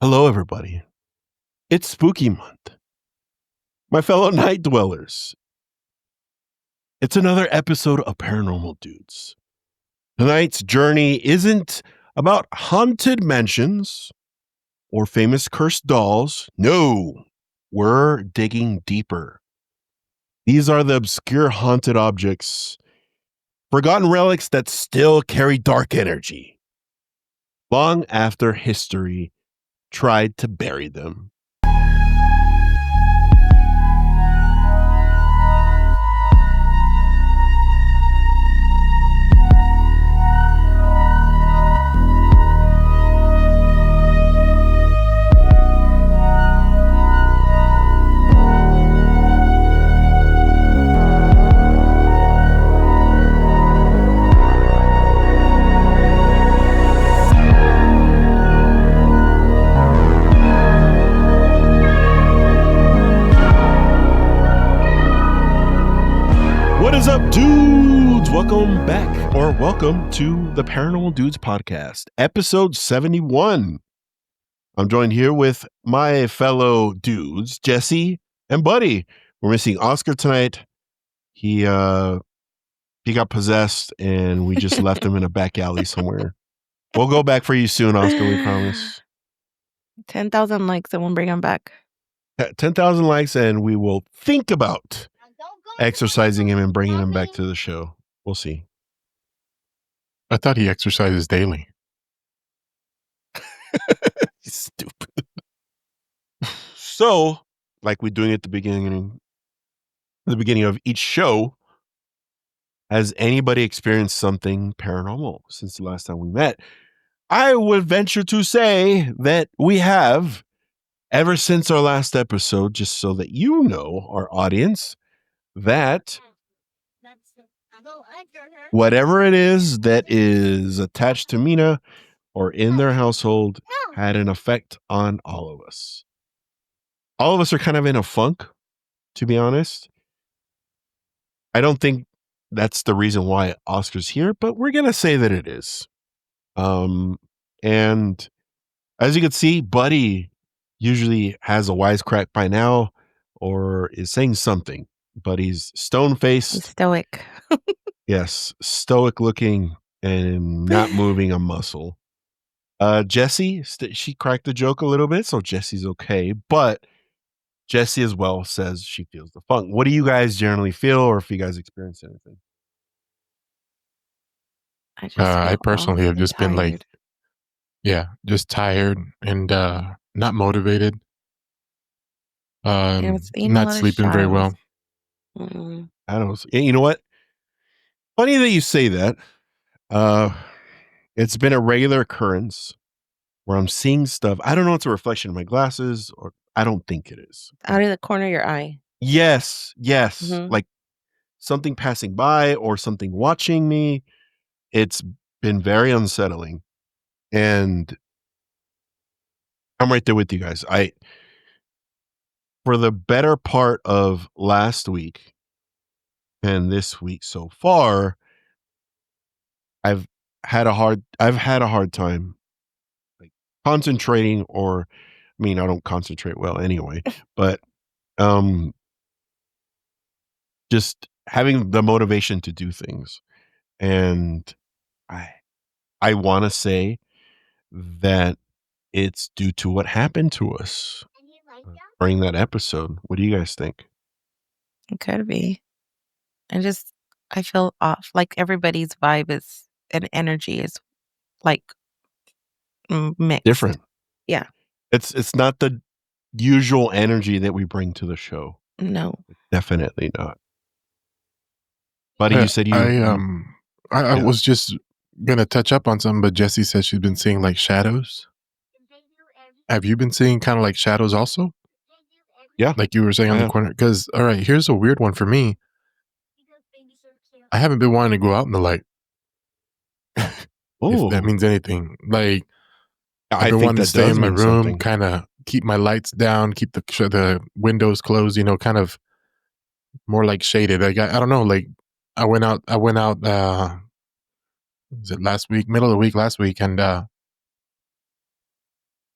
Hello, everybody. It's spooky month. My fellow night dwellers, it's another episode of Paranormal Dudes. Tonight's journey isn't about haunted mansions or famous cursed dolls. No, we're digging deeper. These are the obscure haunted objects, forgotten relics that still carry dark energy, long after history tried to bury them. What is up, dudes? Welcome back, or welcome to the Paranormal Dudes podcast, episode 71. I'm joined here with my fellow dudes, Jesse and Buddy. We're missing Oscar tonight. He got possessed, and we just left him in a back alley somewhere. We'll go back for you soon, Oscar, we promise. 10,000 likes and we'll bring him back. 10,000 likes, and we will think about exercising him and bringing him back to the show. We'll see. I thought he exercises daily. Stupid. So, like we're doing at the beginning of each show, has anybody experienced something paranormal since the last time we met? I would venture to say that we have, ever since our last episode, just so that you know, our audience, that whatever it is that is attached to Mina or in their household had an effect on all of us. All of us are kind of in a funk, to be honest. I don't think that's the reason why Oscar's here, but we're going to say that it is. And as you can see, Buddy usually has a wisecrack by now or is saying something, but he's stone-faced. Stoic. Yes, stoic looking and not moving a muscle. Jessie, she cracked the joke a little bit, so Jessie's okay. But Jessie as well says she feels the funk. What do you guys generally feel, or if you guys experience anything? I personally have just been like, just tired and not motivated. Not sleeping very well. Mm-hmm. I don't know. You know what? Funny that you say that. It's been a regular occurrence where I'm seeing stuff. I don't know if it's a reflection of my glasses, or I don't think it is. Out of the corner of your eye. Yes. Like something passing by or something watching me. It's been very unsettling. And I'm right there with you guys. For the better part of last week and this week so far, I've had a hard time like concentrating, or I mean, I don't concentrate well anyway, but just having the motivation to do things. And I want to say that it's due to what happened to us during that episode. What do you guys think? It could be. I feel off. Like everybody's vibe is, and energy is like mixed. Different. Yeah. It's not the usual energy that we bring to the show. No. Definitely not. Buddy, you said I was just gonna touch up on something, but Jessie said she's been seeing like shadows. Have you been seeing kind of like shadows also? Yeah. Like you were saying on the corner? Because, all right, here's a weird one for me. I haven't been wanting to go out in the light. If that means anything. Like, I've been wanting to stay in my room, kind of keep my lights down, keep the windows closed, kind of more like shaded. Like, I don't know, like, I went out, was it last week, middle of the week last week, and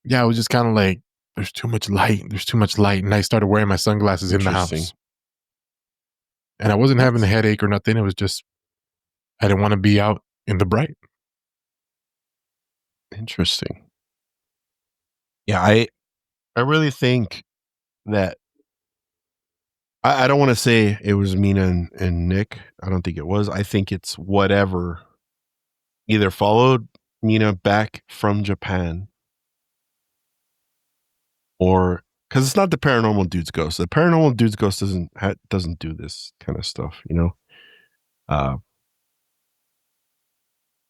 Yeah, it was just kind of like, there's too much light. There's too much light. And I started wearing my sunglasses in the house. And I wasn't having a headache or nothing. It was just, I didn't want to be out in the bright. Interesting. Yeah, I really think that I don't want to say it was Mina and Nick. I don't think it was. I think it's whatever either followed Mina back from Japan or because it's not the Paranormal Dudes ghost. The Paranormal Dudes ghost doesn't do this kind of stuff, you know. I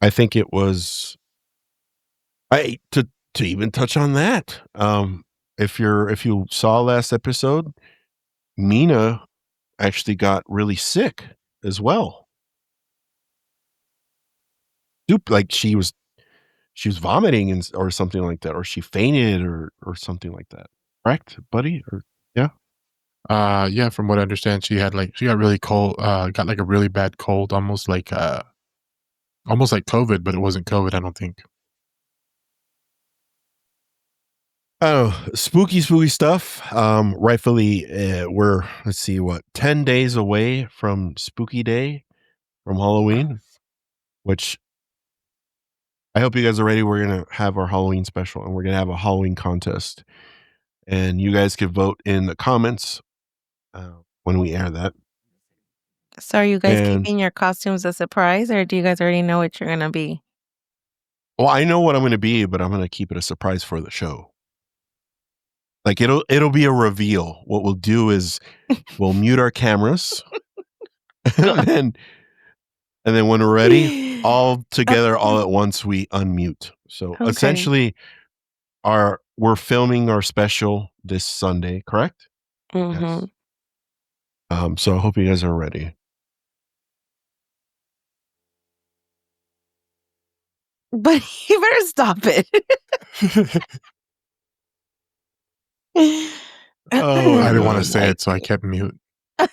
think it was to even touch on that. If you saw last episode, Mina actually got really sick as well. Like she was vomiting or something like that, or she fainted or something like that. Correct, buddy? Or yeah. Yeah, from what I understand, she got really cold, got like a really bad cold, almost like COVID, but it wasn't COVID, I don't think. Oh, spooky stuff. Rightfully, we're 10 days away from Spooky Day, from Halloween, which I hope you guys are ready. We're gonna have our Halloween special, and we're gonna have a Halloween contest, and you guys can vote in the comments when we air that. So are you guys keeping your costumes a surprise, or do you guys already know what you're gonna be? Well, I know what I'm gonna be, but I'm gonna keep it a surprise for the show. Like it'll be a reveal. What we'll do is we'll mute our cameras, and then when we're ready, all together, all at once, we unmute. So essentially, we're filming our special this Sunday, correct? Mm-hmm. Yes. So I hope you guys are ready. But you better stop it. I didn't want to say it, so I kept mute. All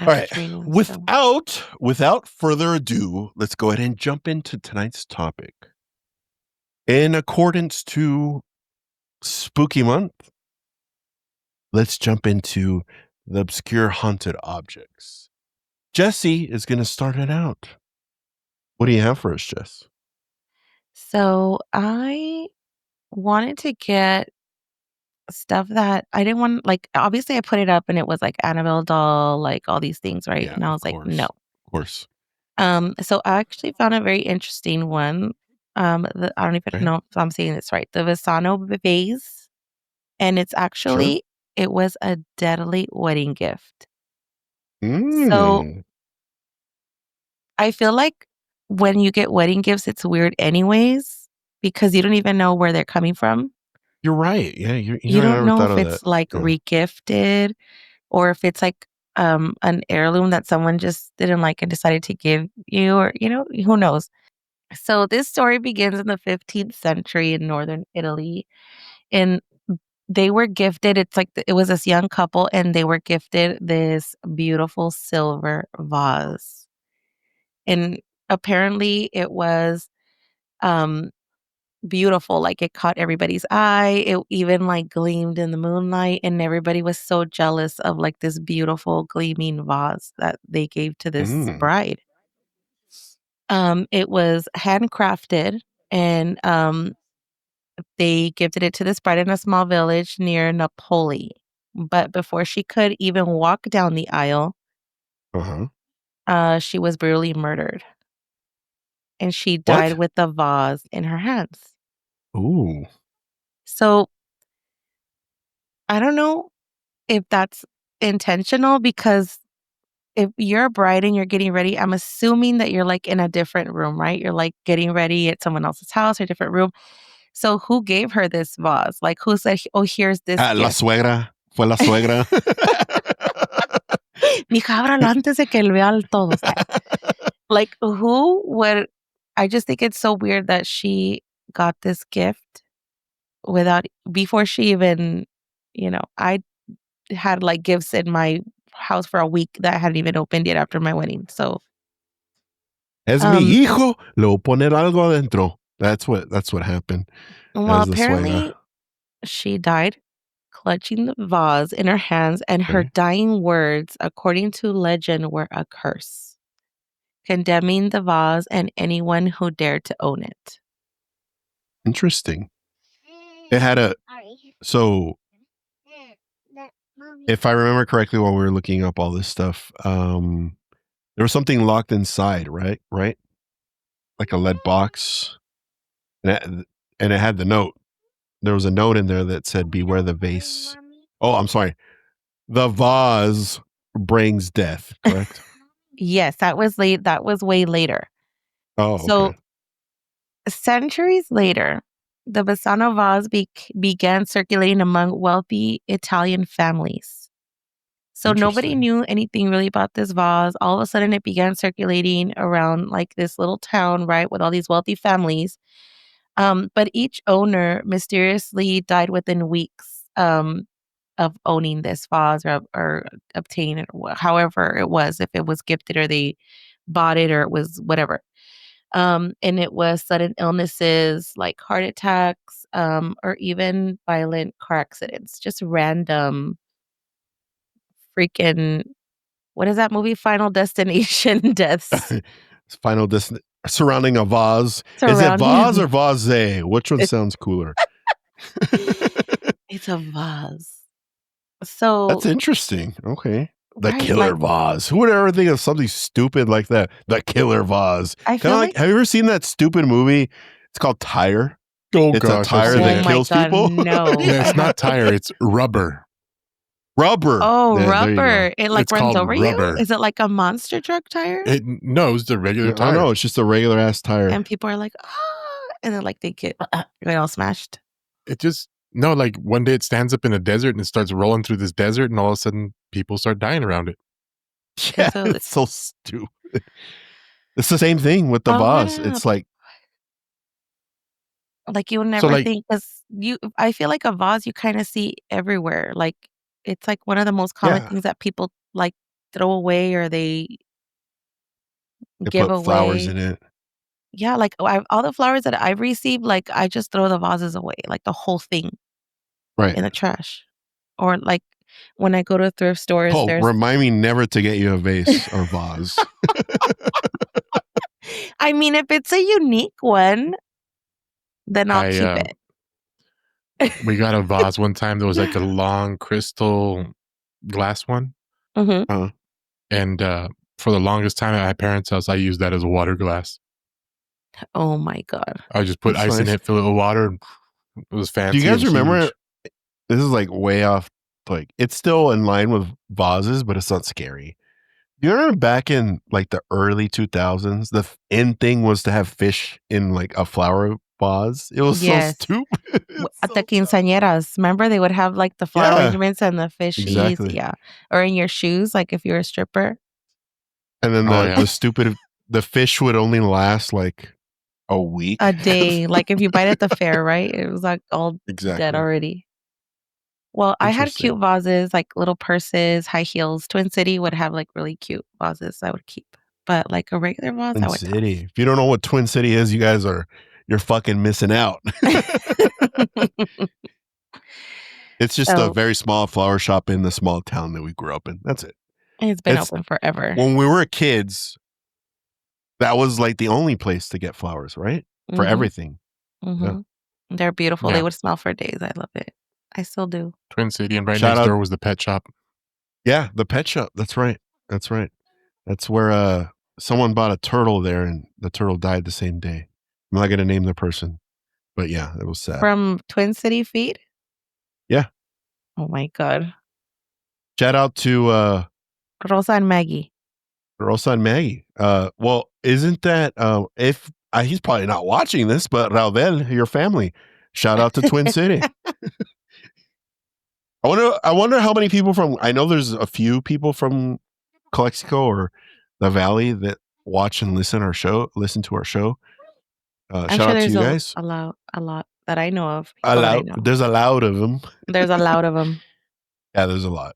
right. Without further ado, let's go ahead and jump into tonight's topic. In accordance to Spooky Month, let's jump into the obscure haunted objects. Jesse is going to start it out. What do you have for us, Jess? So I wanted to get stuff that I didn't want, like, obviously I put it up and it was like Annabelle doll, like all these things, right? Yeah, and I was like, no. Of course. So I actually found a very interesting one. I don't even know if I'm saying this right. The Basano Vase. And it's actually, it was a deadly wedding gift. So I feel like when you get wedding gifts, it's weird anyways, because you don't even know where they're coming from. You're right. Yeah, you don't know if it's like regifted or if it's like an heirloom that someone just didn't like and decided to give you, or who knows. So this story begins in the 15th century in northern Italy, and they were gifted, it's like it was this young couple and they were gifted this beautiful silver vase. And apparently it was beautiful, like it caught everybody's eye. It even like gleamed in the moonlight, and everybody was so jealous of like this beautiful gleaming vase that they gave to this bride. It was handcrafted, and they gifted it to this bride in a small village near Napoli. But before she could even walk down the aisle, she was brutally murdered. And she died with the vase in her hands. Ooh. So I don't know if that's intentional, because if you're a bride and you're getting ready, I'm assuming that you're like in a different room, right? You're like getting ready at someone else's house or a different room. So who gave her this vase? Like who said, oh, here's this gift? La suegra. Fue la suegra. Mija, ábralo antes de que él vea todos. Like who would, I just think it's so weird that she got this gift before she even, I had like gifts in my house for a week that I hadn't even opened yet after my wedding. So Es mi hijo, le voy a poner algo adentro. That's what happened. Well, apparently she died clutching the vase in her hands, and her dying words, according to legend, were a curse, condemning the vase and anyone who dared to own it. Interesting. It had so if I remember correctly while we were looking up all this stuff, there was something locked inside, right? Like a lead box. And it had the note. There was a note in there that said, "Beware the vase." Oh, I'm sorry. The vase brings death, correct? Yes, that was late. That was way later. Oh, so okay. Centuries later, the Basano vase began circulating among wealthy Italian families. So nobody knew anything really about this vase. All of a sudden, it began circulating around like this little town, right, with all these wealthy families. But each owner mysteriously died within weeks of owning this vase or obtaining it, however it was, if it was gifted or they bought it or it was whatever. And it was sudden illnesses like heart attacks or even violent car accidents, just random freaking, what is that movie? Final Destination deaths. Final Destination surrounding a vase. Is it vase or vase? Which one sounds cooler? It's a vase. So that's interesting. Okay. The right, killer vase. Who would ever think of something stupid like that? The killer vase. I feel like have you ever seen that stupid movie? It's called Tire. Oh, it's gosh, a tire that kills people. No. Yeah, it's not tire, it's rubber. Rubber. Oh, rubber. It like it's runs over rubber. you? Is it like a monster truck tire? No, it's the regular tire. No, it's just a regular ass tire. And people are like, and then like they get all smashed. It just, no, like one day it stands up in a desert and it starts rolling through this desert and all of a sudden people start dying around it. Yeah, it's so stupid. It's the same thing with the vase. It's like you would never think, because I feel like a vase you kind of see everywhere. Like it's like one of the most common things that people like throw away or they give put away. Flowers in it. Yeah, like all the flowers that I've received, like I just throw the vases away, like the whole thing, right, in the trash. Or like when I go to thrift stores, remind me never to get you a vase or vase. I mean, if it's a unique one, then I'll keep it. We got a vase one time. There was like a long crystal glass one. Mm-hmm. And for the longest time at my parents' house, I used that as a water glass. Oh my God. I just put ice in it, fill it with water. It was fancy. Do you guys remember? This is like way off. Like it's still in line with vases, but it's not scary. Do you remember back in like the early 2000s, the in thing was to have fish in like a flower vase? It was so stupid. At the quinceañeras, remember they would have like the flower arrangements and the fishies. Exactly. Yeah. Or in your shoes, like if you're a stripper. And then the fish would only last like a week. A day. Like if you buy it at the fair, right? It was like all dead already. Well, I had cute vases, like little purses, high heels. Twin City would have like really cute vases I would keep. But like a regular vase, Twin I would City. If you don't know what Twin City is, you're fucking missing out. It's just a very small flower shop in the small town that we grew up in. That's it. It's been open forever. When we were kids, that was like the only place to get flowers, right? For everything. Mm-hmm. Yeah. They're beautiful. Yeah. They would smell for days. I love it. I still do. Twin City, and next door was the pet shop. Yeah, the pet shop. That's right. That's where someone bought a turtle there, and the turtle died the same day. I'm not going to name the person, but yeah, it was sad. From Twin City Feed? Yeah. Oh my God. Shout out to Rosa and Maggie. Well, isn't that if he's probably not watching this, but Ravel, your family. Shout out to Twin City. I wonder how many people I know there's a few people from Calexico or the Valley that watch and listen to our show. Shout out to you guys. A lot that I know of. There's a lot of them. There's a lot of them. Yeah, there's a lot.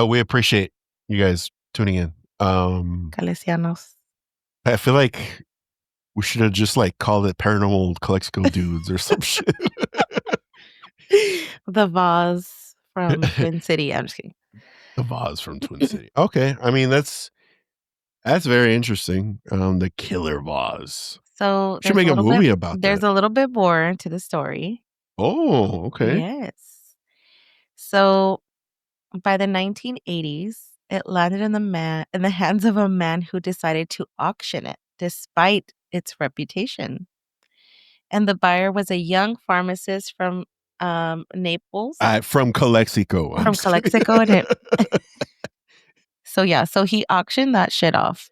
We appreciate you guys tuning in. Calesianos. I feel like We should have just like called it Paranormal Calexico Dudes or some shit. The vase from Twin City. I'm just kidding. The vase from Twin City. Okay. I mean, that's very interesting. The killer vase. So Should make a movie about that. There's a little bit more to the story. Oh, okay. Yes. So by the 1980s, it landed in the hands of a man who decided to auction it despite its reputation. And the buyer was a young pharmacist from Naples. From Calexico. From Calexico. So he auctioned that shit off.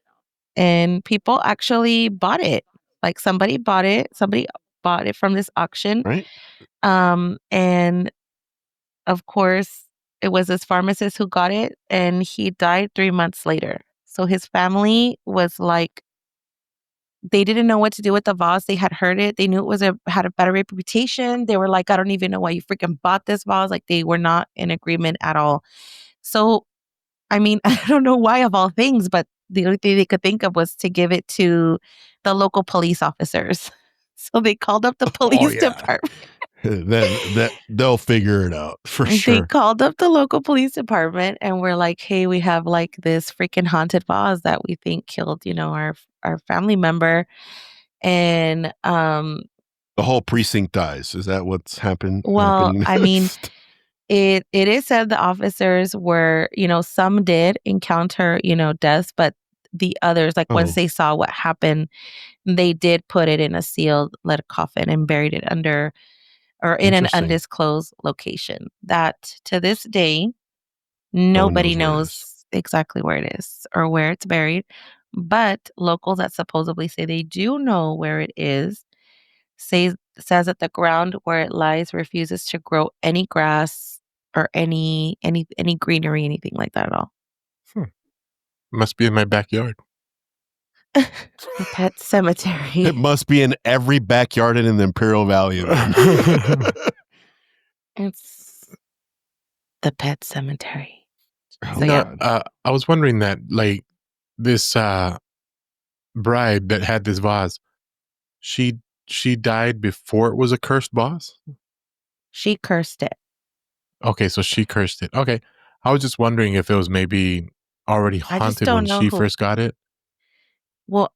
And people actually bought it. Like somebody bought it. Somebody bought it from this auction. Right. And of course, it was this pharmacist who got it, and he died 3 months later. So his family was like, they didn't know what to do with the vase. They had heard it. They knew it had a better reputation. They were like, I don't even know why you freaking bought this vase. Like they were not in agreement at all. So, I mean, I don't know why of all things, but the only thing they could think of was to give it to the local police officers. So they called up the police department. Then they'll figure it out for sure. They called up the local police department and were like, hey, we have like this freaking haunted vase that we think killed, our family member. And the whole precinct dies. Is that what's happening? Well, I mean, it is said the officers were, some did encounter, deaths, but the others, like once they saw what happened, they did put it in a sealed lead coffin and buried it under or in an undisclosed location that to this day, nobody knows exactly where it is or where it's buried. But locals that supposedly say they do know where it is says that the ground where it lies refuses to grow any grass or any greenery, anything like that at all. Must be in my backyard. The pet cemetery. It must be in every backyard in the Imperial Valley. It's the pet cemetery. I was wondering that, like, this bride that had this vase, she died before it was a cursed vase? She cursed it. Okay, so she cursed it. Okay. I was just wondering if it was maybe already haunted when she first got it. Well,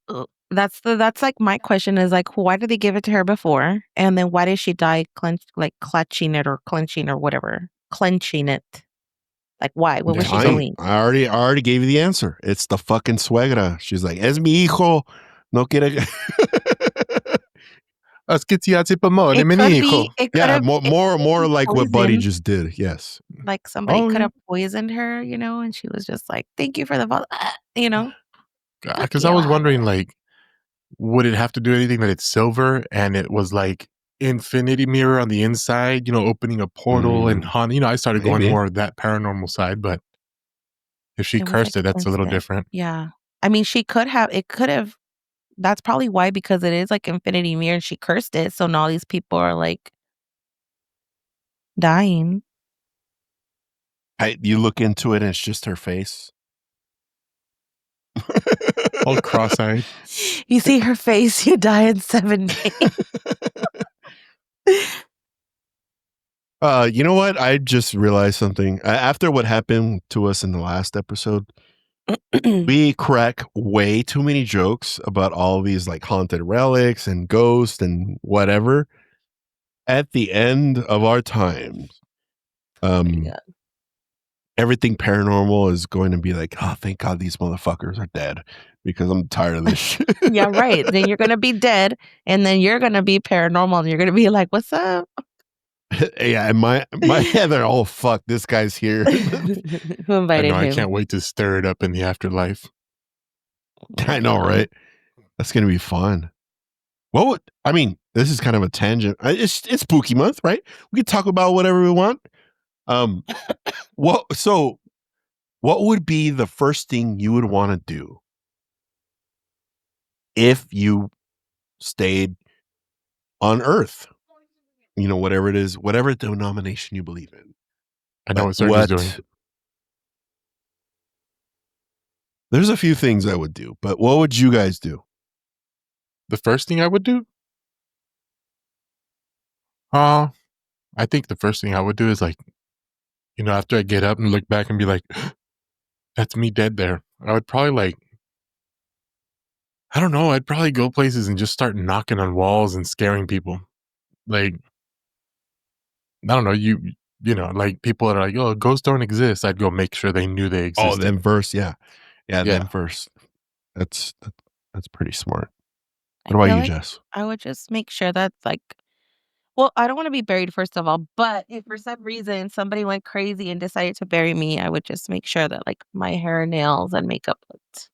that's like my question is like, why did they give it to her before? And then why did she die clutching it or clenching or whatever? Clenching it. Like why? What was she doing? I already gave you the answer. It's the fucking suegra. She's like, es mi hijo. No quiere. Yeah, more like what Buddy just did. Yes. Like somebody could have poisoned her, and she was just like, thank you for the, Because I was wondering, like, would it have to do anything that it's silver and it was like infinity mirror on the inside, opening a portal and haunting? I started going more of that paranormal side, but if she cursed it, that's a little different. Yeah. I mean, it could have, that's probably why, because it is like infinity mirror and she cursed it. So now these people are like dying. You look into it and it's just her face. All cross-eyed. You see her face, you die in 7 days. You know what? I just realized something. After what happened to us in the last episode, we crack way too many jokes about all these like haunted relics and ghosts and whatever. At the end of our times, everything paranormal is going to be like, oh, thank God these motherfuckers are dead because I'm tired of this shit. Yeah, right. Then you're going to be dead and then you're going to be paranormal and you're going to be like, what's up? Yeah, and my head, they're all, fuck, this guy's here. Who invited him? I can't wait to stir it up in the afterlife. I know, right? That's going to be fun. This is kind of a tangent. It's spooky month, right? We can talk about whatever we want. What would be the first thing you would want to do if you stayed on Earth? Whatever it is, whatever denomination you believe in. I know what Sergio's doing. There's a few things I would do, but what would you guys do? The first thing I would do? I think the first thing I would do is like, after I get up and look back and be like, that's me dead there. I would probably like, I don't know. I'd probably go places and just start knocking on walls and scaring people. Like, I don't know. Like people that are like, oh, ghosts don't exist. I'd go make sure they knew they existed. Oh, them first. Yeah. Them first. That's pretty smart. What about you, Jess? I would just make sure that's like, well, I don't want to be buried, first of all, but if for some reason somebody went crazy and decided to bury me, I would just make sure that like my hair, nails, and makeup looked.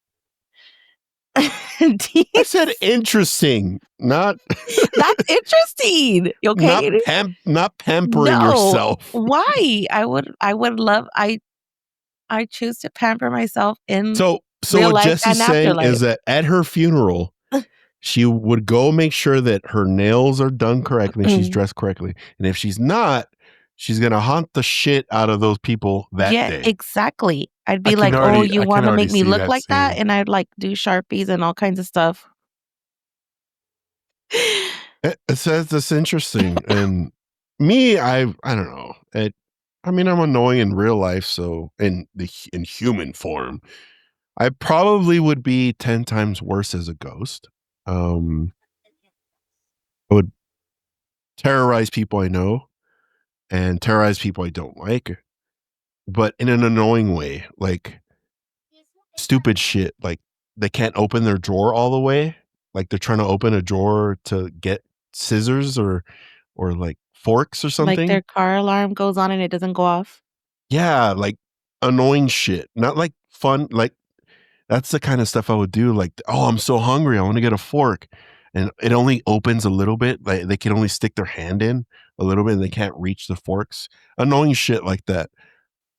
I said interesting, not that's interesting. Okay, not pampering yourself. Why? I would love. I choose to pamper myself in so real what life Jesse's and saying afterlife. Is that at her funeral, she would go make sure that her nails are done correctly and she's dressed correctly, and if she's not, she's gonna haunt the shit out of those people that day. Yeah, exactly. I'd be like, oh, you want to make me look like that? And I'd like do Sharpies and all kinds of stuff. It says that's interesting. And me, I don't know. I'm annoying in real life, so in human form, I probably would be 10 times worse as a ghost. I would terrorize people I know and terrorize people I don't like, but in an annoying way, like stupid shit. Like they can't open their drawer all the way. Like they're trying to open a drawer to get scissors or like forks or something. Like their car alarm goes on and it doesn't go off. Yeah, like annoying shit. Not like fun. Like that's the kind of stuff I would do. Like, oh, I'm so hungry. I want to get a fork. And it only opens a little bit. Like they can only stick their hand in a little bit and they can't reach the forks. Annoying shit like that.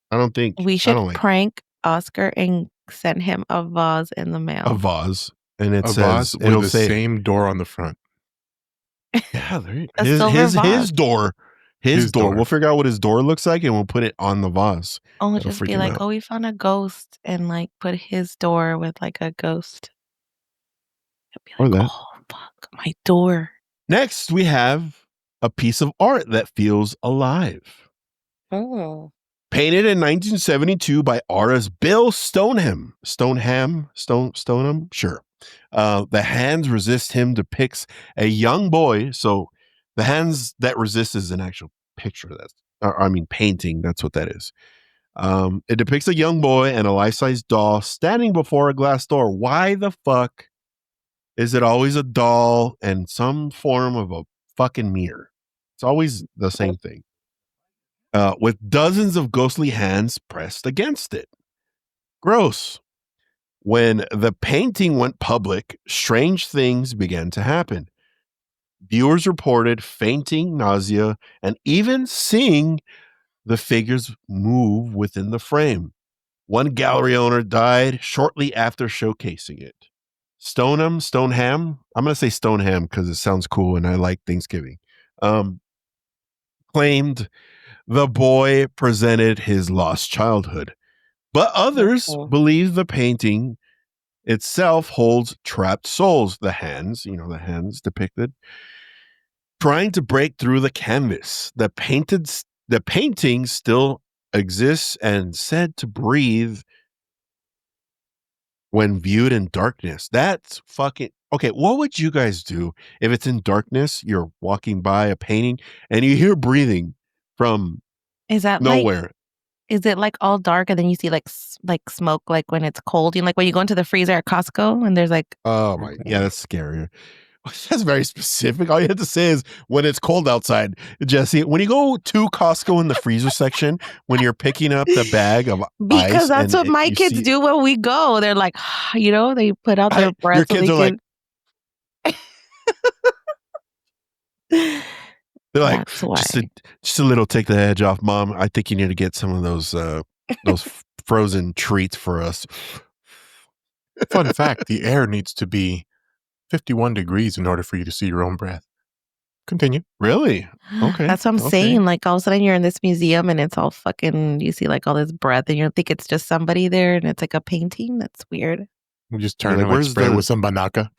I don't think we should prank Oscar and send him a vase in the mail. A vase. And it a says vase with the same door on the front. Yeah, his door. His door. We'll figure out what his door looks like and we'll put it on the vase. Oh, it'll just be like, oh, we found a ghost and like put his door with like a ghost. It'll be like, oh, fuck, my door. Next, we have a piece of art that feels alive. Oh. Painted in 1972 by artist Bill Stoneham. Stoneham? Sure. The Hands Resist Him depicts a young boy. So the Hands That Resist is an actual picture. Painting. That's what that is. It depicts a young boy and a life-size doll standing before a glass door. Why the fuck is it always a doll and some form of a fucking mirror? It's always the same thing. With dozens of ghostly hands pressed against it. Gross. When the painting went public, strange things began to happen. Viewers reported fainting, nausea, and even seeing the figures move within the frame. One gallery owner died shortly after showcasing it. Stoneham, I'm going to say Stoneham because it sounds cool and I like Thanksgiving, claimed the boy presented his lost childhood. But others believe the painting itself holds trapped souls, the hands depicted, trying to break through the canvas. The painting still exists and said to breathe when viewed in darkness. That's fucking okay. What would you guys do if it's in darkness? You're walking by a painting and you hear breathing from nowhere. Is it like all dark and then you see like smoke like when it's cold? You know, like when you go into the freezer at Costco and there's like, oh my, yeah, that's scarier. That's very specific. All you have to say is when it's cold outside, Jesse. When you go to Costco in the freezer section, when you're picking up the bag of ice, because that's what my kids do when we go. They're like, they put out their breath. Your kids are like, they're like, just a little take the edge off, Mom. I think you need to get some of those frozen treats for us. Fun fact: the air needs to be 51 degrees in order for you to see your own breath. Continue. Really? Okay. That's what I'm saying. Like all of a sudden you're in this museum and it's all fucking, you see like all this breath and you think it's just somebody there and it's like a painting. That's weird. We just turn and spray with some banaka.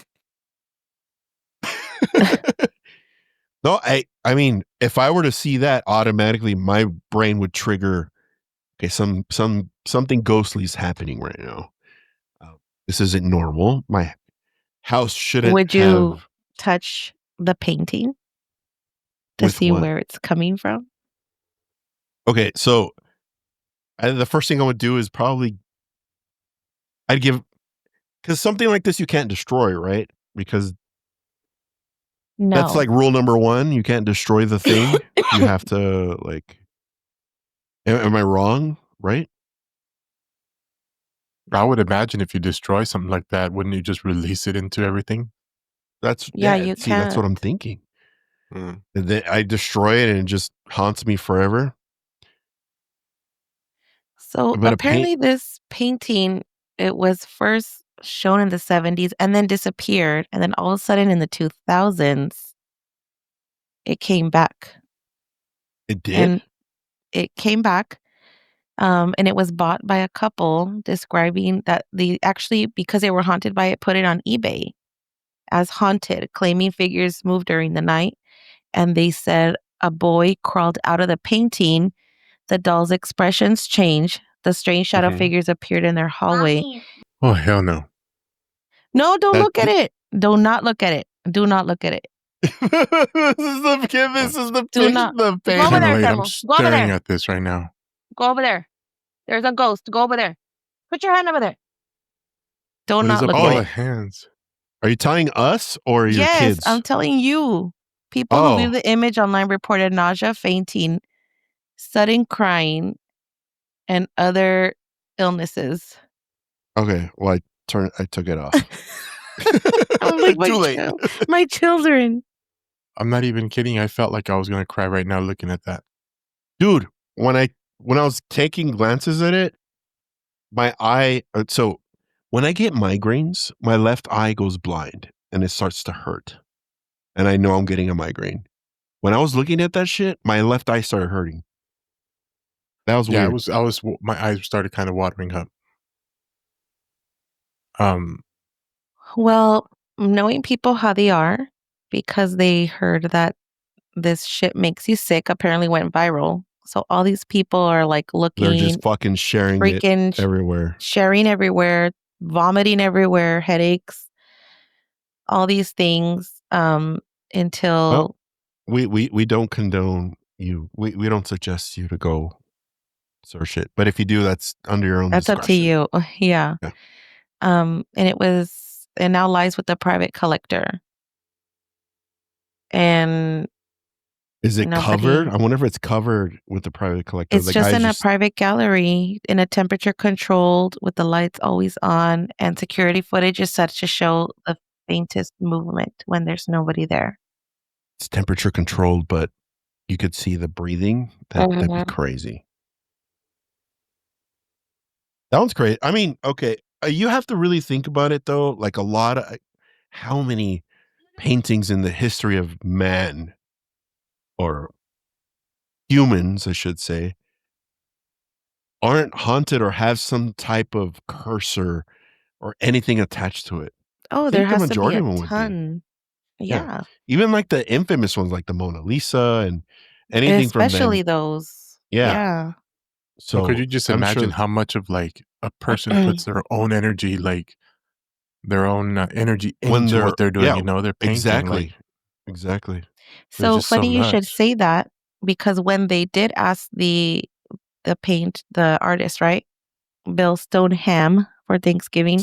No, I mean, if I were to see that, automatically my brain would trigger. Okay, something ghostly is happening right now. This isn't normal. My house shouldn't Would you have. touch the painting to With see what? where it's coming from? Okay, so the first thing I would do is probably I'd give, because something like this you can't destroy, right? Because that's No. like rule number 1. You can't destroy the thing. You have to like. Am I wrong? Right? I would imagine if you destroy something like that, wouldn't you just release it into everything? Yeah, you See, that's what I'm can't. thinking. And then I destroy it and it just haunts me forever. So But a paint. apparently this painting, it was first shown in the 70s and then disappeared. And then all of a sudden in the 2000s, it came back. It did? And it came back. And it was bought by a couple describing that they actually, because they were haunted by it, put it on eBay as haunted, claiming figures moved during the night. And they said a boy crawled out of the painting. The doll's expressions changed. The strange shadow figures appeared in their hallway. Mommy. Oh, hell no. No, don't look at it. Do not look at it. Do not look at it. This is the Do not. the Go over there, Wait, I'm Thelma. Go over staring there. at this right now. Go over there. There's a ghost. Go over there. Put your hand over there. Do What is not up look with all at the it. hands? Are you telling us or your Yes, kids? I'm telling you. People who viewed the image online reported nausea, fainting, sudden crying, and other illnesses. Okay, well, I took it off. I'm like, Too late. My children. I'm not even kidding. I felt like I was going to cry right now looking at that. Dude, when I was taking glances at it, my eye, so when I get migraines, my left eye goes blind and it starts to hurt. And I know I'm getting a migraine. When I was looking at that shit, my left eye started hurting. That was weird. My eyes started kind of watering up. Well, knowing people how they are, because they heard that this shit makes you sick, apparently went viral. So all these people are like looking, they're just fucking sharing it everywhere. Sharing everywhere, vomiting everywhere, headaches, all these things. Until we don't condone you. We don't suggest you to go search it. But if you do, that's under your own that's discretion. up to you. Yeah. And it now lies with the private collector. And is it covered? I wonder if it's covered with the private collector. It's just in a private gallery in a temperature controlled with the lights always on, and security footage is set to show the faintest movement when there's nobody there. It's temperature controlled, but you could see the breathing. That'd be crazy. That one's great. I mean, okay, you have to really think about it though. Like how many paintings in the history of man, or humans, I should say, aren't haunted or have some type of curse or anything attached to it. Oh, there has to be a ton. Yeah. Even like the infamous ones like the Mona Lisa and anything especially from then. those. Yeah. So could you just imagine how much of like a person puts their own energy, like their own energy into what they're doing, they're painting. Exactly. So funny you should say that, because when they did ask the artist, right? Bill Stoneham for Thanksgiving.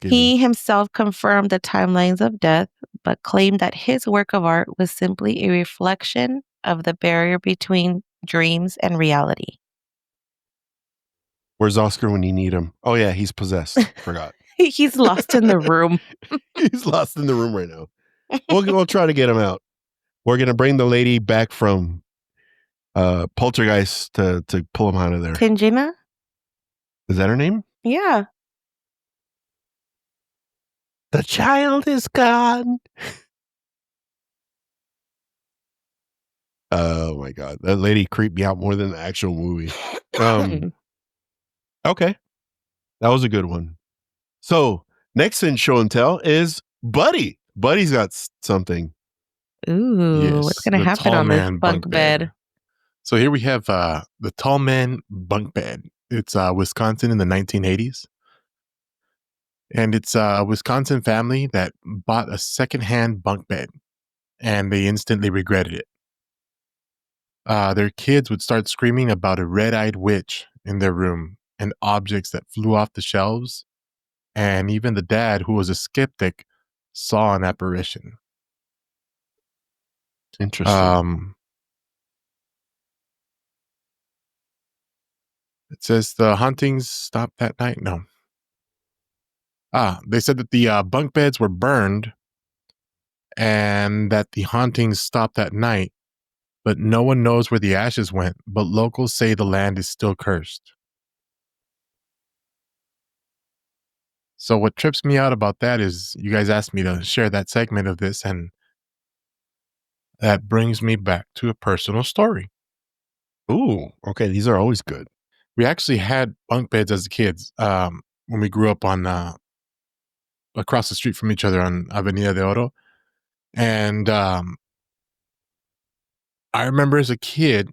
He himself confirmed the timelines of death, but claimed that his work of art was simply a reflection of the barrier between dreams and reality. Where's Oscar when you need him? Oh yeah, he's possessed. Forgot. He's lost in the room. He's lost in the room right now. We'll try to get him out. We're gonna bring the lady back from Poltergeist to pull him out of there. Tangina? Is that her name? Yeah. The child is gone. Oh my God. That lady creeped me out more than the actual movie. Okay. That was a good one. So next in Show and Tell is Buddy. Buddy's got something. Ooh, what's going to happen on this bunk bed? So here we have the Tallman Bunk Bed. It's Wisconsin in the 1980s. And it's a Wisconsin family that bought a secondhand bunk bed, and they instantly regretted it. Their kids would start screaming about a red-eyed witch in their room and objects that flew off the shelves. And even the dad, who was a skeptic, saw an apparition. Interesting. It says the hauntings stopped that night. No. They said that the bunk beds were burned and that the hauntings stopped that night, but no one knows where the ashes went. But locals say the land is still cursed. So what trips me out about that is you guys asked me to share that segment of this, and that brings me back to a personal story. Ooh, okay. These are always good. We actually had bunk beds as kids when we grew up on across the street from each other on Avenida de Oro. And I remember as a kid,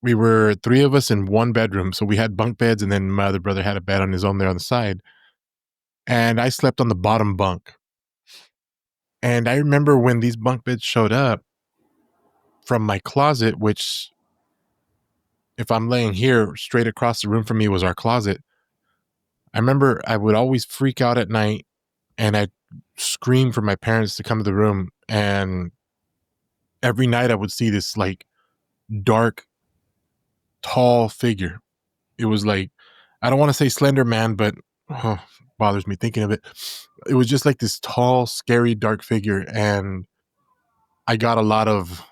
we were 3 of us in one bedroom. So we had bunk beds, and then my other brother had a bed on his own there on the side. And I slept on the bottom bunk. And I remember when these bunk beds showed up from my closet, which if I'm laying here, straight across the room from me was our closet. I remember I would always freak out at night, and I'd scream for my parents to come to the room. And every night I would see this like dark, tall figure. It was like, I don't want to say Slender Man, but bothers me thinking of it. It was just like this tall, scary, dark figure. And I got a lot of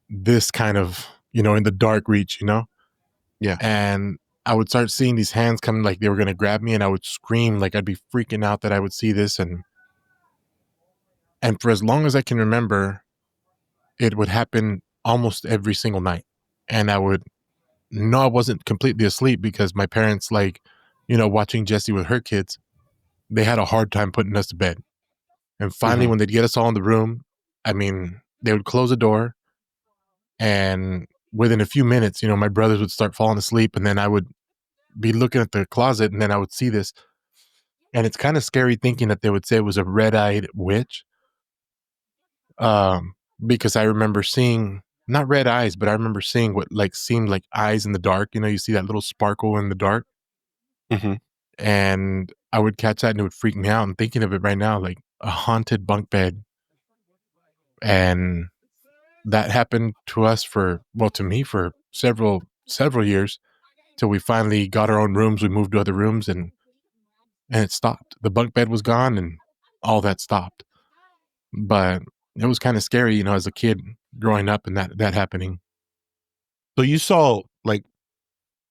this kind of, in the dark reach, Yeah. And I would start seeing these hands coming like they were going to grab me, and I would scream like I'd be freaking out that I would see this. And for as long as I can remember, it would happen almost every single night. And I would know I wasn't completely asleep because my parents, like, watching Jessie with her kids, they had a hard time putting us to bed. And finally, when they'd get us all in the room, I mean, they would close the door, and within a few minutes, my brothers would start falling asleep, and then I would be looking at the closet, and then I would see this. And it's kind of scary thinking that they would say it was a red-eyed witch. Because I remember seeing, not red eyes, but I remember seeing what like seemed like eyes in the dark. You see that little sparkle in the dark. And I would catch that and it would freak me out. And thinking of it right now, like a haunted bunk bed. And that happened to us to me for several years till we finally got our own rooms. We moved to other rooms and it stopped. The bunk bed was gone and all that stopped. But it was kind of scary, as a kid growing up and that happening. So you saw like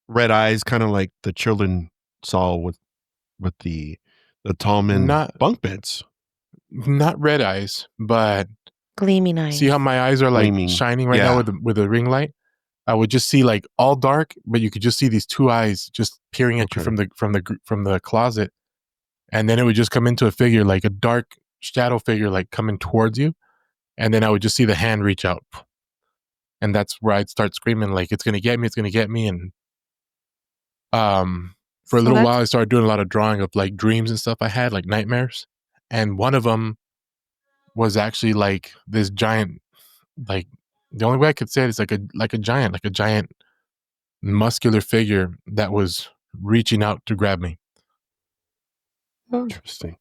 red eyes, kind of like the children saw with the Tallman bunk beds. Not red eyes, but gleaming eyes. See how my eyes are like shining right now with a ring light? I would just see like all dark, but you could just see these two eyes just peering at you from the closet, and then it would just come into a figure, like a dark shadow figure, like coming towards you, and then I would just see the hand reach out, and that's where I'd start screaming like it's gonna get me, and for a little while I started doing a lot of drawing of like dreams and stuff I had, like nightmares, and one of them was actually like this giant, like the only way I could say it is like a giant muscular figure that was reaching out to grab me. Interesting.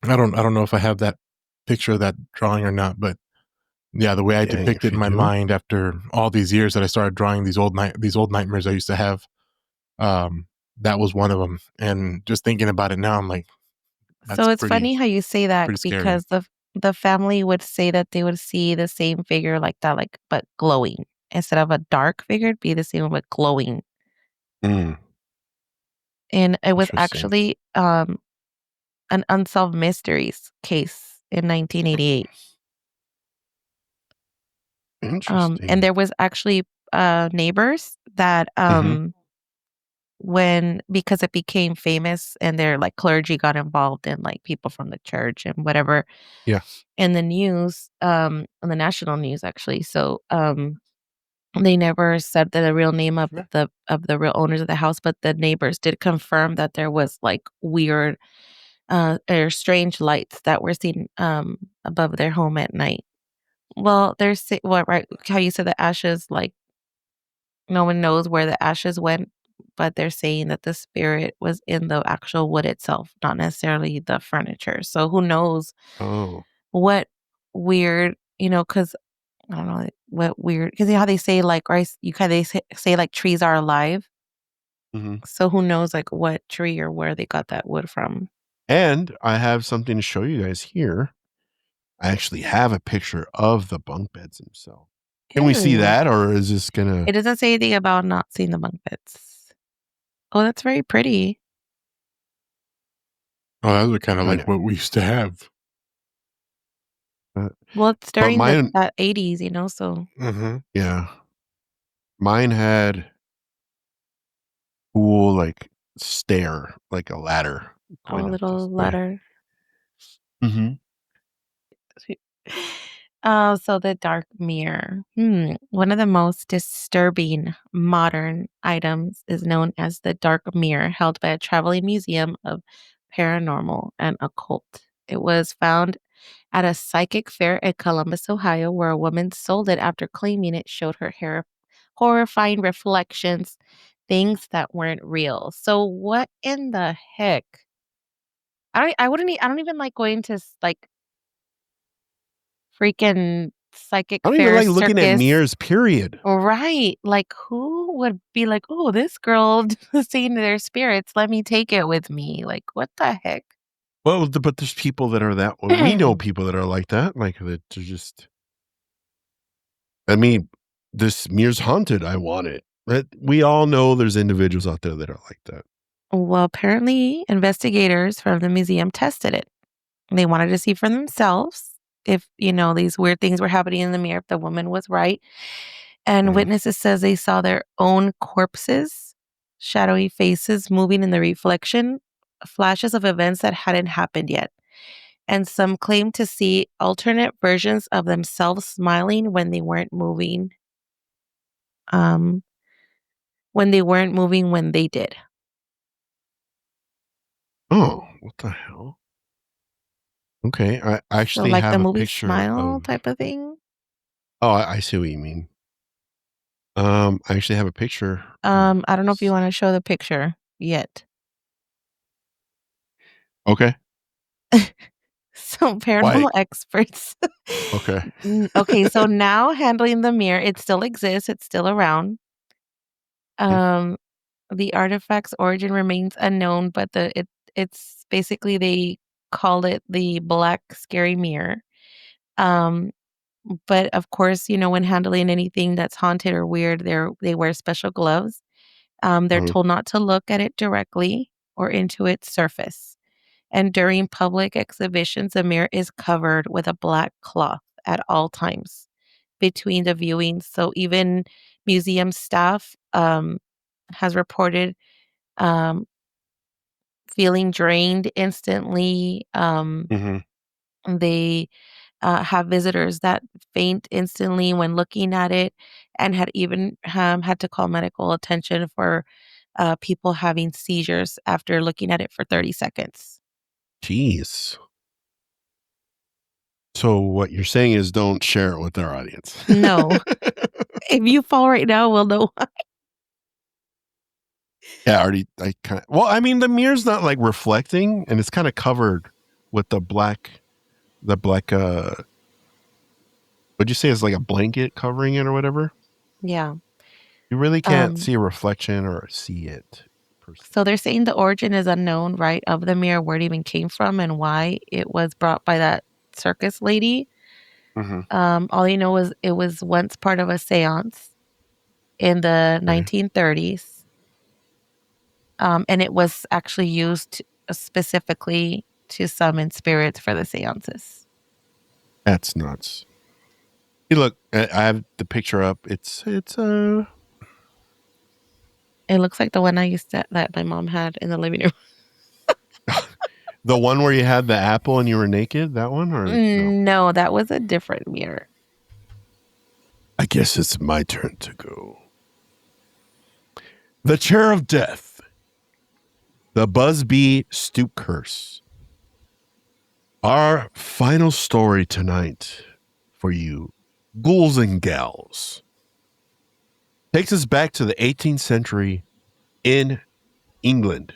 I don't know if I have that picture of that drawing or not, but yeah, the way I depict it in my mind after all these years that I started drawing these old nightmares I used to have, that was one of them. And just thinking about it now, I'm like, so it's funny how you say that because the family would say that they would see the same figure like that, like but glowing. Instead of a dark figure, it'd be the same but glowing. And it was actually an unsolved mysteries case in 1988. Interesting. And there was actually neighbors that because it became famous and their like clergy got involved and like people from the church and whatever. Yeah. In the news, on the national news actually. So they never said the real name of the real owners of the house, but the neighbors did confirm that there was like weird or strange lights that were seen above their home at night. Well, there's right how you said the ashes, like no one knows where the ashes went, but they're saying that the spirit was in the actual wood itself, not necessarily the furniture. So who knows what weird, because I don't know what weird, because you know how they say like, right? You kind of say like trees are alive. Mm-hmm. So who knows like what tree or where they got that wood from. And I have something to show you guys here. I actually have a picture of the bunk beds themselves. Can we see that, or is this gonna? It doesn't say anything about not seeing the bunk beds. Oh, that's very pretty. Oh, those are kind of like what we used to have. Well, it's during that 80s, so. Mm-hmm. Yeah. Mine had cool, like, stair, like a ladder. A little ladder. Mm-hmm. So the dark mirror. One of the most disturbing modern items is known as the dark mirror, held by a traveling museum of paranormal and occult. It was found at a psychic fair at Columbus, Ohio, where a woman sold it after claiming it showed her horrifying reflections, things that weren't real. So what in the heck? I don't even like going to like freaking psychic I don't even fair like looking at circus. mirrors, period. Right. Like who would be like, oh, this girl seeing their spirits, let me take it with me. Like, what the heck? Well, but there's people that are that. We know people that are like that. Like that are just. I mean, this mirror's haunted. I want it. But we all know there's individuals out there that are like that. Well, apparently investigators from the museum tested it. They wanted to see for themselves if, these weird things were happening in the mirror, if the woman was right. And witnesses says they saw their own corpses, shadowy faces moving in the reflection, flashes of events that hadn't happened yet. And some claim to see alternate versions of themselves smiling when they weren't moving. When they did. Oh, what the hell? Okay, I actually like have the a movie picture Smile of. type of thing. Oh, I see what you mean. I actually have a picture. I don't know if you want to show the picture yet. Okay. So paranormal experts. Okay. Okay, so now handling the mirror, it still exists. It's still around. The artifact's origin remains unknown, but it's basically they call it the black scary mirror. But of course, when handling anything that's haunted or weird, they wear special gloves. They're told not to look at it directly or into its surface. And during public exhibitions, the mirror is covered with a black cloth at all times between the viewings. So even museum staff has reported feeling drained instantly. They have visitors that faint instantly when looking at it, and had even had to call medical attention for people having seizures after looking at it for 30 seconds. Jeez. So what you're saying is don't share it with our audience. No. If you fall right now, we'll know why. Yeah, well, I mean, the mirror's not like reflecting, and it's kind of covered with the black, what'd you say is like a blanket covering it or whatever? Yeah. You really can't see a reflection or see it. So they're saying the origin is unknown, right, of the mirror, where it even came from and why it was brought by that circus lady. All you know is it was once part of a seance in the 1930s. And it was actually used specifically to summon spirits for the seances. That's nuts. Hey, look, I have the picture up. It's It looks like the one that my mom had in the living room. The one where you had the apple and you were naked? That one? Or no? No, that was a different mirror. I guess it's my turn to go. The Chair of Death. The Busby Stoop Curse. Our final story tonight for you, ghouls and gals, takes us back to the 18th century in England.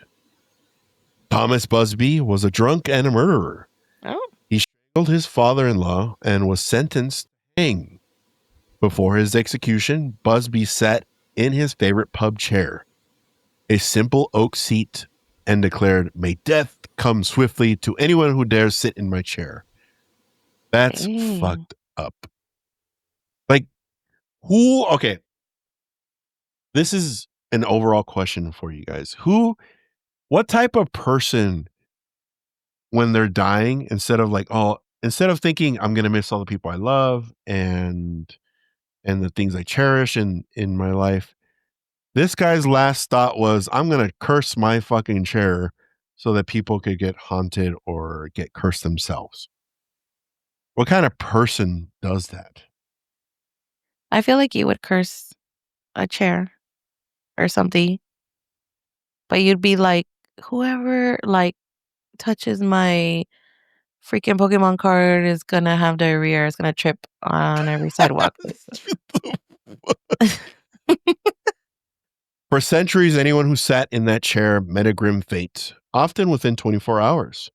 Thomas Busby was a drunk and a murderer. Oh. He strangled his father-in-law and was sentenced to hang. Before his execution, Busby sat in his favorite pub chair, a simple oak seat, and declared, "May death come swiftly to anyone who dares sit in my chair." That's fucked up. Like, who? Okay. This is an overall question for you guys. What type of person, when they're dying, instead of thinking I'm going to miss all the people I love and the things I cherish in my life, this guy's last thought was, I'm going to curse my fucking chair so that people could get haunted or get cursed themselves. What kind of person does that? I feel like you would curse a chair or something, but you'd be like, whoever like touches my freaking Pokemon card is gonna have diarrhea, is gonna trip on every sidewalk. For centuries, anyone who sat in that chair met a grim fate, often within 24 hours.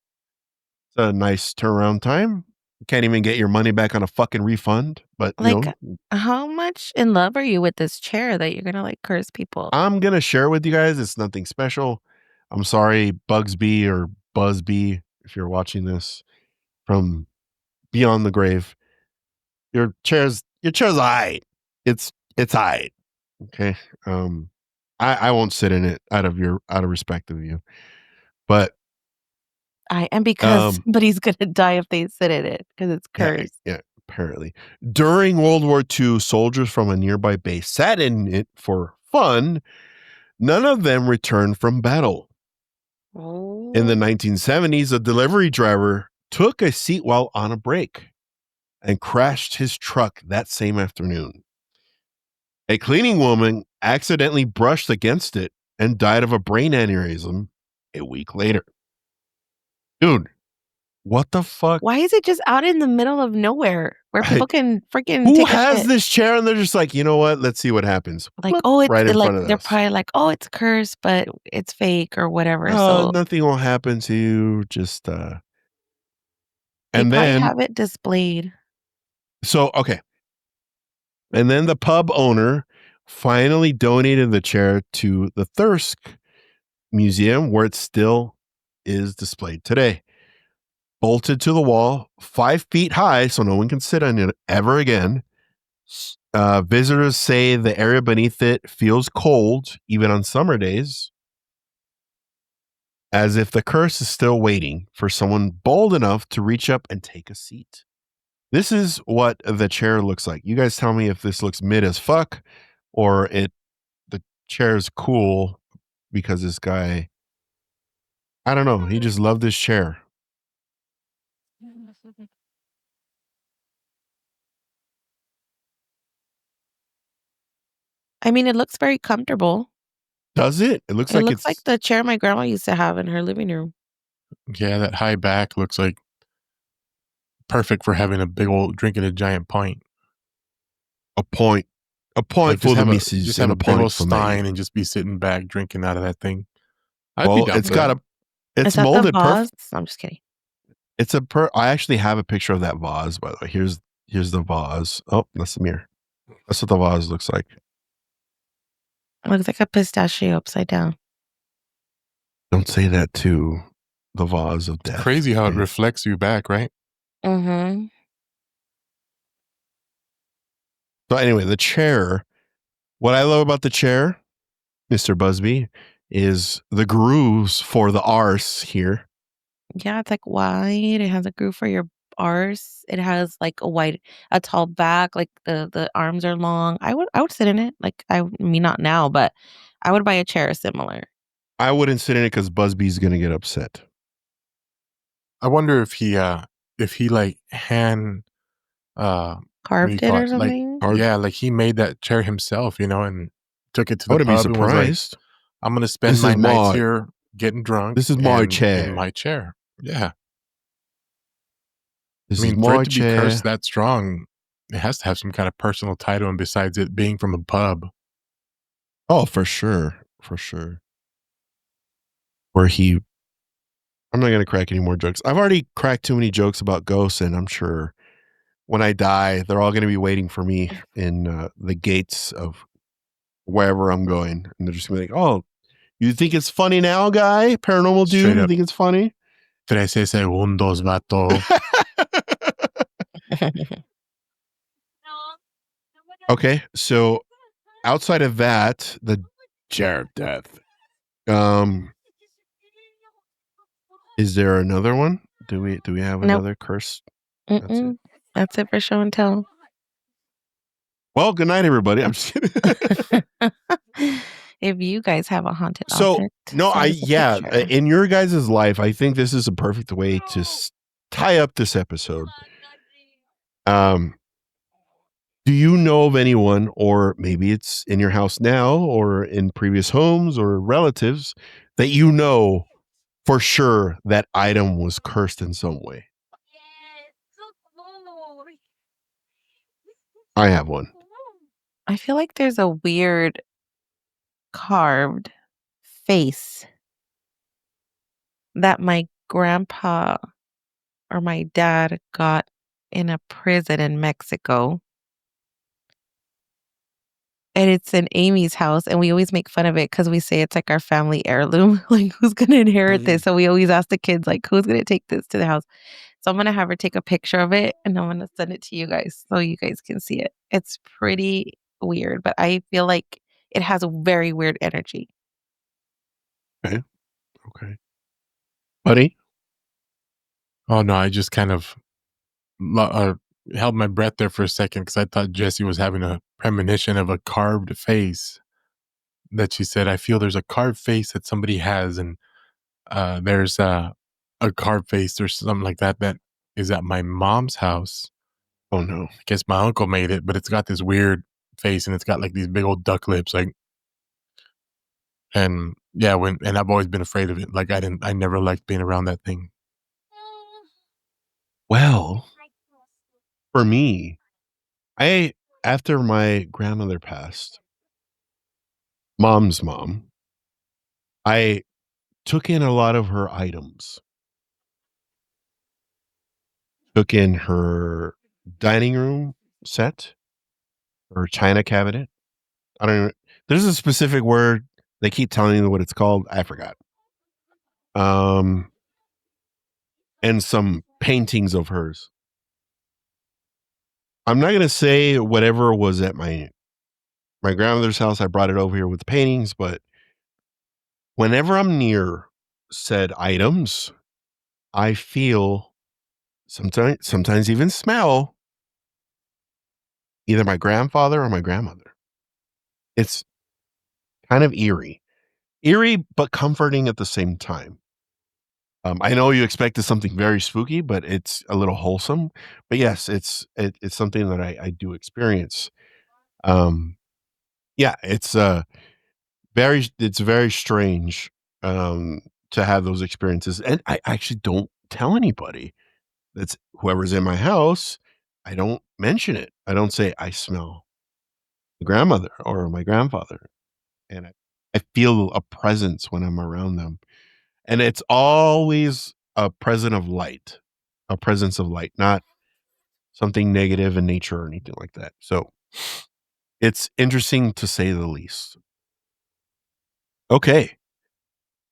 It's a nice turnaround time. You can't even get your money back on a fucking refund, but like, how much in love are you with this chair that you're gonna like curse people? I'm gonna share with you guys. It's nothing special. I'm sorry, Bugsby or Busby, if you're watching this from beyond the grave. Your chair's all right. It's all right. Okay. I won't sit in it out of respect of you. But because somebody's gonna die if they sit in it because it's cursed. Yeah, apparently. During World War II, soldiers from a nearby base sat in it for fun. None of them returned from battle. Oh. In the 1970s, a delivery driver took a seat while on a break and crashed his truck that same afternoon. A cleaning woman accidentally brushed against it and died of a brain aneurysm a week later. Dude, what the fuck? Why is it just out in the middle of nowhere where people can freaking Who take has this chair and they're just like, you know what? Let's see what happens. Like, oh, it's right in like front of they're us. probably like, oh, it's cursed, but it's fake or whatever. Oh, So nothing will happen to you. Just they and probably then have it displayed. So okay. And then the pub owner finally donated the chair to the Thirsk Museum, where it still is displayed today. Bolted to the wall, 5 feet high, so no one can sit on it ever again. Visitors say the area beneath it feels cold, even on summer days, as if the curse is still waiting for someone bold enough to reach up and take a seat. This is what the chair looks like. You guys tell me if this looks mid as fuck or the chair is cool because this guy, I don't know, he just loved this chair. I mean, it looks very comfortable. Does it? It looks like the chair my grandma used to have in her living room. Yeah, that high back looks like perfect for having a big old drinking a giant pint. A point Like for the missus. Just have a big old for stein me. and just be sitting back drinking out of that thing. It's Is that molded perfect. I'm just kidding. I actually have a picture of that vase, by the way. Here's the vase. Oh, that's the mirror. That's what the vase looks like. It looks like a pistachio upside down. Don't say that to the vase of death. It's crazy how it reflects you back, right? Mm-hmm. So anyway, the chair. What I love about the chair, Mr. Busby, is the grooves for the arse here. Yeah, it's like wide. It has a groove for your arse. It has like a tall back. Like the arms are long. I would sit in it. Like I mean, not now, but I would buy a chair similar. I wouldn't sit in it because Busby's going to get upset. I wonder if he like hand carved it or something. Like he made that chair himself, and took it to the I would be pub and was like, surprised. I'm going to spend my nights here getting drunk. This is my chair. In my chair. Yeah. This I mean, is for my it to be cursed that strong, it has to have some kind of personal title, and besides it being from a pub. Oh, for sure. For sure. Where I'm not going to crack any more jokes. I've already cracked too many jokes about ghosts, and I'm sure when I die, they're all going to be waiting for me in the gates of wherever I'm going. And they're just going to be like, oh, you think it's funny now, guy? Paranormal dude, you think it's funny? 13 segundos, vato. Okay, so outside of that, the chair of death. Is there another one? Do we have another curse? That's it for show and tell. Well, good night, everybody. I'm just kidding. If you guys have a haunted object, in your guys' life, I think this is a perfect way to tie up this episode. Do you know of anyone, or maybe it's in your house now or in previous homes or relatives, that you know for sure that item was cursed in some way? I have one. I feel like there's a weird carved face that my grandpa or my dad got in a prison in Mexico. And it's in Amy's house, and we always make fun of it because we say it's like our family heirloom. Like, who's going to inherit this? So we always ask the kids, like, who's going to take this to the house? So I'm going to have her take a picture of it, and I'm going to send it to you guys so you guys can see it. It's pretty weird, but I feel like it has a very weird energy. Okay. Buddy? Oh, no, I just kind of held my breath there for a second because I thought Jessie was having a premonition of a carved face that she said, I feel there's a carved face that somebody has, and there's a carved face or something like that is at my mom's house. Oh, no. I guess my uncle made it, but it's got this weird face, and it's got like these big old duck lips, like, and yeah, and I've always been afraid of it. Like, I never liked being around that thing. Well, for me, after my grandmother passed, mom's mom, I took in a lot of her items. Took in her dining room set, her china cabinet. I don't even, there's a specific word. They keep telling me what it's called. I forgot. And some paintings of hers. I'm not going to say whatever was at my grandmother's house. I brought it over here with the paintings, but whenever I'm near said items, I feel sometimes even smell either my grandfather or my grandmother. It's kind of eerie, but comforting at the same time. I know you expected something very spooky, but it's a little wholesome. But yes, it's something that I do experience. Yeah, it's very strange to have those experiences, and I actually don't tell anybody. That's whoever's in my house. I don't mention it. I don't say I smell my grandmother or my grandfather, and I feel a presence when I'm around them. And it's always a presence of light, not something negative in nature or anything like that. So it's interesting to say the least. Okay.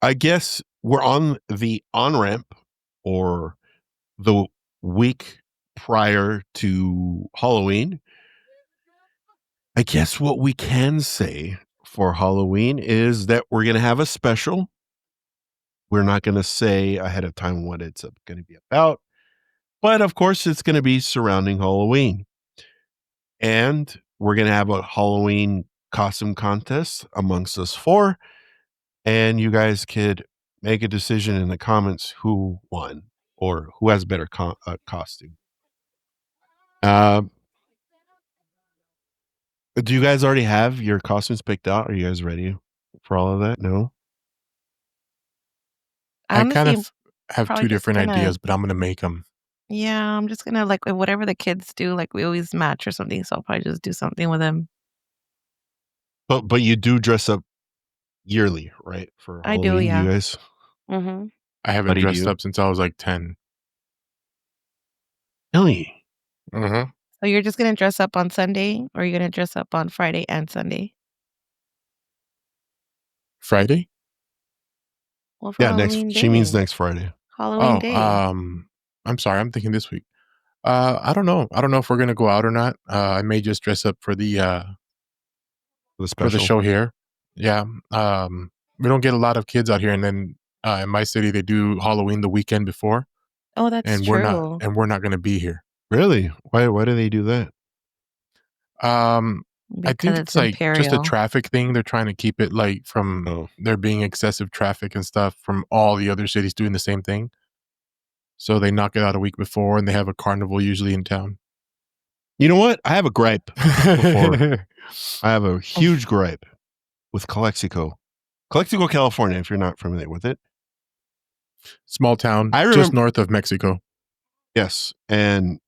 I guess we're on the on-ramp or the week prior to Halloween. I guess what we can say for Halloween is that we're going to have a special. We're not going to say ahead of time what it's going to be about. But of course, it's going to be surrounding Halloween. And we're going to have a Halloween costume contest amongst us 4, and you guys could make a decision in the comments who won or who has better costume. Do you guys already have your costumes picked out? Are you guys ready for all of that? No? I kind of have 2 different ideas, but I'm going to make them. Yeah, I'm just going to, like, whatever the kids do, like, we always match or something, so I'll probably just do something with them. But you do dress up yearly, right? For Halloween, I do, yeah. you guys? Mm-hmm. I haven't dressed up since I was like 10. Really? Mm-hmm. So you're just going to dress up on Sunday, or are you going to dress up on Friday and Sunday? Friday? Well, for Halloween Day. She means next Friday. Halloween Day. I'm sorry. I'm thinking this week. I don't know. I don't know if we're going to go out or not. I may just dress up for the special. For the show here. Yeah. We don't get a lot of kids out here, and then in my city they do Halloween the weekend before. Oh, that's true. We're not going to be here. Really? Why do they do that? I think it's like just a traffic thing. They're trying to keep it like from there being excessive traffic and stuff from all the other cities doing the same thing. So they knock it out a week before, and they have a carnival usually in town. You know what? I have a gripe before. I have a huge gripe with Calexico, California, if you're not familiar with it. Small town, just north of Mexico. Yes, and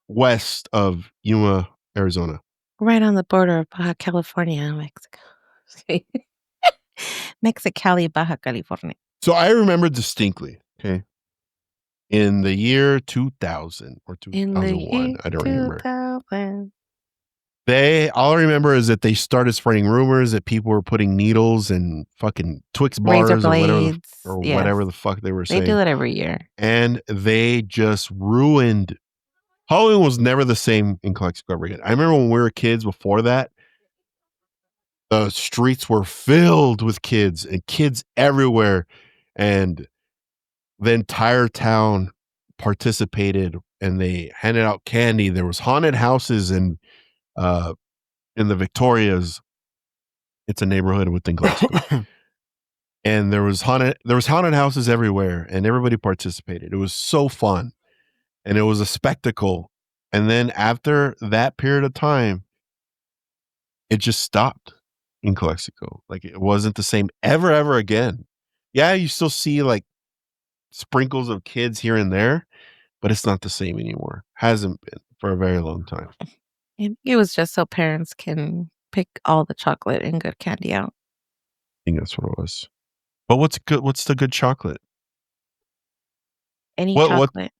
west of Yuma, Arizona. Right on the border of Baja California and Mexico. Mexicali, Baja California. So I remember distinctly, okay, in the year 2000 or 2001, I don't remember. All I remember is that they started spreading rumors that people were putting needles and fucking Twix bars or whatever the fuck they were saying. They do that every year. And they just ruined. Halloween was never the same in Calexico ever again. I remember when we were kids before that, the streets were filled with kids and kids everywhere. And the entire town participated and they handed out candy. There was haunted houses in the Victorias. It's a neighborhood within Calexico. And there was haunted houses everywhere and everybody participated. It was so fun. And it was a spectacle. And then after that period of time, it just stopped in Calexico. Like it wasn't the same ever again. Yeah, you still see like sprinkles of kids here and there, but it's not the same anymore. Hasn't been for a very long time. It was just so parents can pick all the chocolate and good candy out. I think that's what it was. But what's the good chocolate? Any chocolate.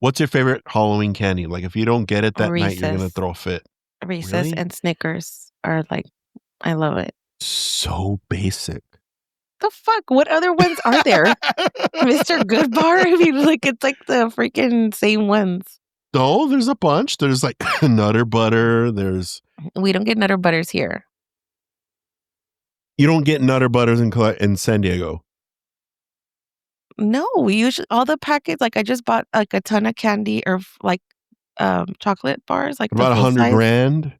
What's your favorite Halloween candy? Like if you don't get it that night, you're gonna throw a fit. Reese's and Snickers are like, I love it. So basic. The fuck? What other ones are there? Mr. Goodbar? I mean, like it's like the freaking same ones. No, there's a bunch. There's like Nutter Butter. We don't get Nutter Butters here. You don't get Nutter Butters in San Diego. No, we usually all the packets. Like I just bought like a ton of candy or like chocolate bars. Like about $100,000.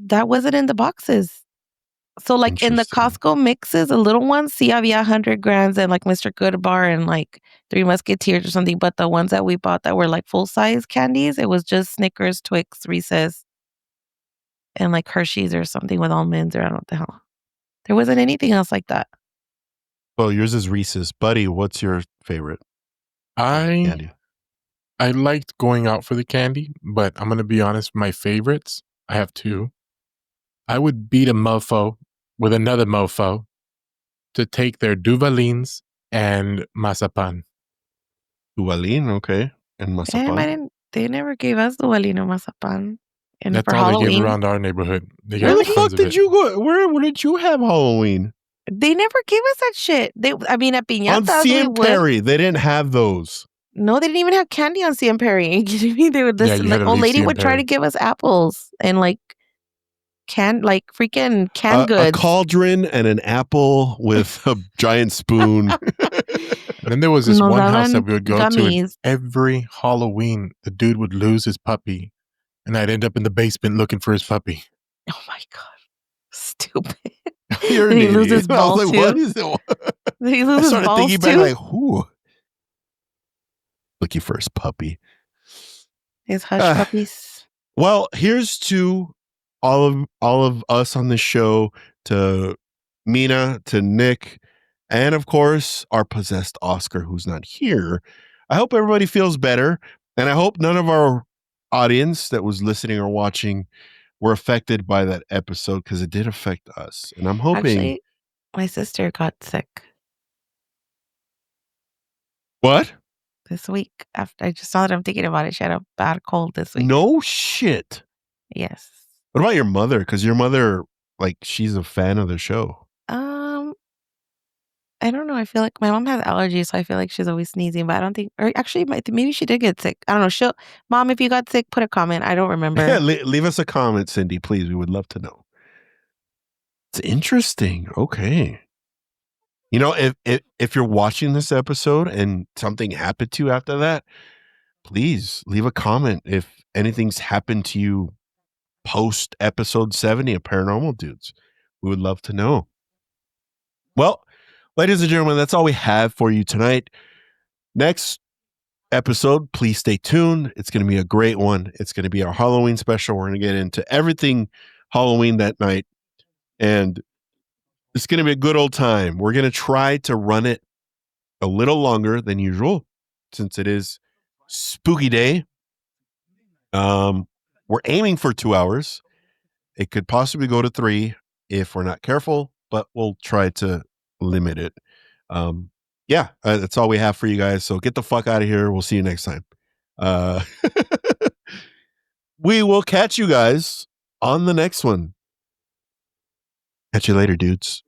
That wasn't in the boxes. So like in the Costco mixes, the little ones, sí había 100 grams and like Mr. Goodbar and like Three Musketeers or something. But the ones that we bought that were like full size candies, it was just Snickers, Twix, Reese's, and like Hershey's or something with almonds or I don't know what the hell. There wasn't anything else like that. Well, yours is Reese's. Buddy, what's your favorite candy? I liked going out for the candy, but I'm going to be honest, my favorites, I have 2. I would beat a mofo with another mofo to take their Duvalines and Mazapan. Duvalin, okay. And Mazapan. They never gave us Duvalin or Mazapan. And that's for all Halloween, they gave around our neighborhood. Where the fuck did you go? Where did you have Halloween? They never gave us that shit. At Piñatas, on CM Perry, they didn't have those. No, they didn't even have candy on CM Perry. They would old lady would try to give us apples and like freaking canned goods. A cauldron and an apple with a giant spoon. And then there was this one house that we would go to, and every Halloween the dude would lose his puppy, and I'd end up in the basement looking for his puppy. Oh my god! stupid. You're and an he idiot. loses I was balls like, too. what is it? He I loses started balls thinking back too. like, who? Looking for his puppy. His hush puppies. Well, here's to all of us on the show, to Mina, to Nick, and of course our possessed Oscar, who's not here. I hope everybody feels better, and I hope none of our audience that was listening or watching were affected by that episode, because it did affect us. And I'm hoping. Actually, my sister got sick. What? This week. After I just saw that, I'm thinking about it. She had a bad cold this week. No shit. Yes. What about your mother? Because your mother, like, she's a fan of the show. I don't know. I feel like my mom has allergies, so I feel like she's always sneezing. But I don't think, or actually, maybe she did get sick. I don't know. Mom, if you got sick, put a comment. I don't remember. Yeah, leave us a comment, Cindy, please. We would love to know. It's interesting. Okay. You know, if you're watching this episode and something happened to you after that, please leave a comment if anything's happened to you post episode 70 of Paranormal Dudes. We would love to know. Well, ladies and gentlemen, that's all we have for you tonight. Next episode, please stay tuned. It's going to be a great one. It's going to be our Halloween special. We're going to get into everything Halloween that night, and it's going to be a good old time. We're going to try to run it a little longer than usual since it is spooky day. We're aiming for 2 hours. It could possibly go to 3 if we're not careful, but we'll try to limit it. That's all we have for you guys. So get the fuck out of here. We'll see you next time. We will catch you guys on the next one. Catch you later, dudes.